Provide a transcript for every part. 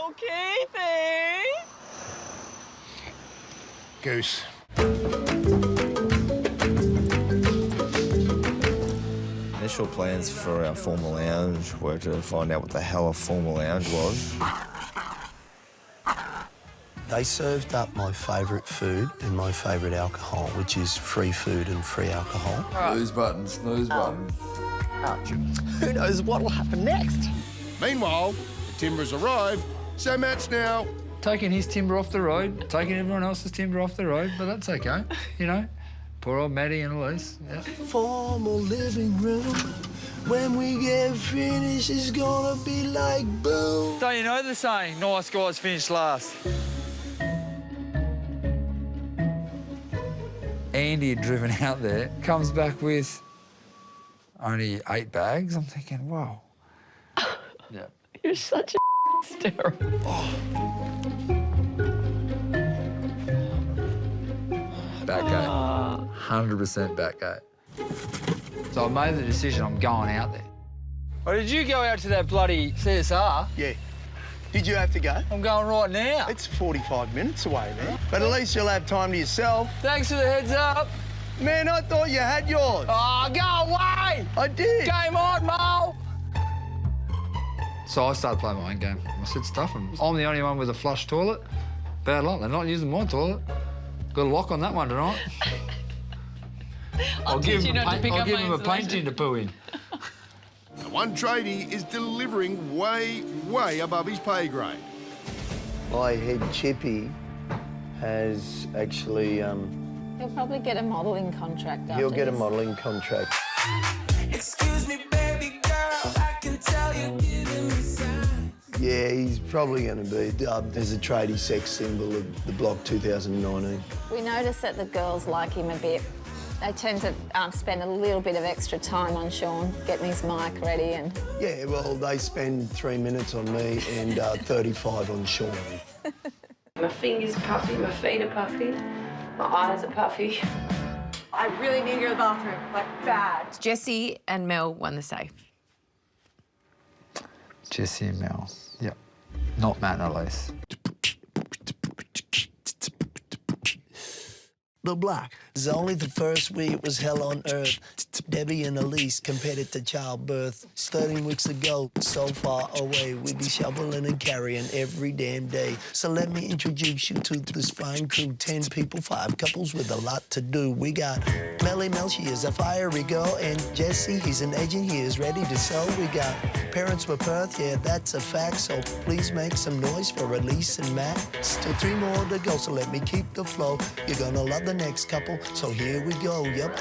Oh, Keithy! Goose. Initial plans for our formal lounge were to find out what the hell a formal lounge was. They served up my favourite food and my favourite alcohol, which is free food and free alcohol. Snooze button, snooze button. Who knows what'll happen next? Meanwhile, the timbers arrive, so Matt's now... Taking his timber off the road, taking everyone else's timber off the road, but that's OK, you know. Poor old Maddie and Elise. Yeah. Formal living room. When we get finished, it's gonna be like boom. Don't you know the saying, nice guys finish last? Andy had driven out there, comes back with only 8 bags. I'm thinking, wow. Yeah. You're such a hysterical. Back gate. 100% back gate. So I made the decision I'm going out there. Oh, did you go out to that bloody CSR? Yeah. Did you have to go? I'm going right now. It's 45 minutes away, man. But at least you'll have time to yourself. Thanks for the heads up. Man, I thought you had yours. Oh, go away! I did. Game on, Mo! So I started playing my own game. I said, stuff them. I'm the only one with a flush toilet. Bad luck, they're not using my toilet. Got a lock on that one tonight. I'll give teach you not to pick I'll up give my him a insulation. painting to poo in. The one tradie is delivering way, way above his pay grade. My head chippy has actually, He'll probably get a modelling contract after he'll get a this. modelling contract. Excuse me, baby girl, I can tell you're giving me signs. Yeah, he's probably going to be dubbed as a tradie sex symbol of the block 2019. We notice that the girls like him a bit. They tend to spend a little bit of extra time on Sean, getting his mic ready and... Yeah, well, they spend 3 minutes on me and 35 on Sean. My fingers are puffy, my feet are puffy, my eyes are puffy. I really need to go to the bathroom, like bad. Jesse and Mel won the safe. Jesse and Mel. Yep. Not Matt and Elise. The block is only the first week it was hell on earth. Debbie and Elise compared it to childbirth. 13 weeks ago, so far away, we'd be shoveling and carrying every damn day. So let me introduce you to this fine crew. 10 people, 5 couples with a lot to do. We got Melly Mel, she is a fiery girl, and Jesse, he's an agent, he is ready to sell. We got parents with Perth, yeah, that's a fact. So please make some noise for Elise and Matt. Still 3 more to go, so let me keep the flow. You're gonna love the next couple, so here we go, yep.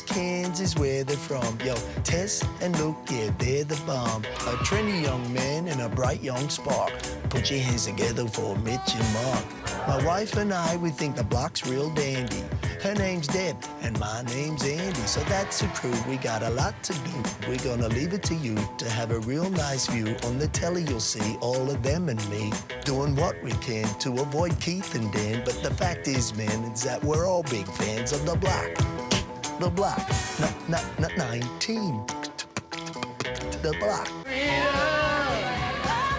Cairns is where they're from, yo. Tess and Luke, yeah, they're the bomb. A trendy young man and a bright young spark. Put your hands together for Mitch and Mark. My wife and I, we think the block's real dandy. Her name's Deb, and my name's Andy, so that's a crew. We got a lot to do. We're gonna leave it to you to have a real nice view. On the telly, you'll see all of them and me doing what we can to avoid Keith and Dan. But the fact is, man, is that we're all big fans of the block. The block, not 19. The block.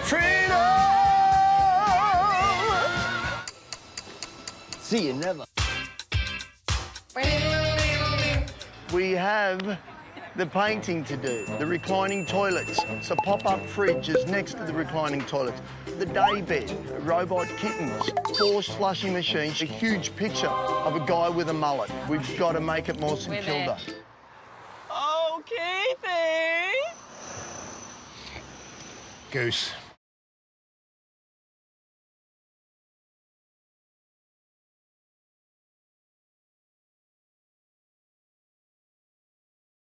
Freedom! See you never. We have the painting to do, the reclining toilets, so pop-up fridges next to the reclining toilets, the day bed, robot kittens, 4 slushy machines, a huge picture of a guy with a mullet. We've got to make it more St Kilda. Oh, Keithy! Goose.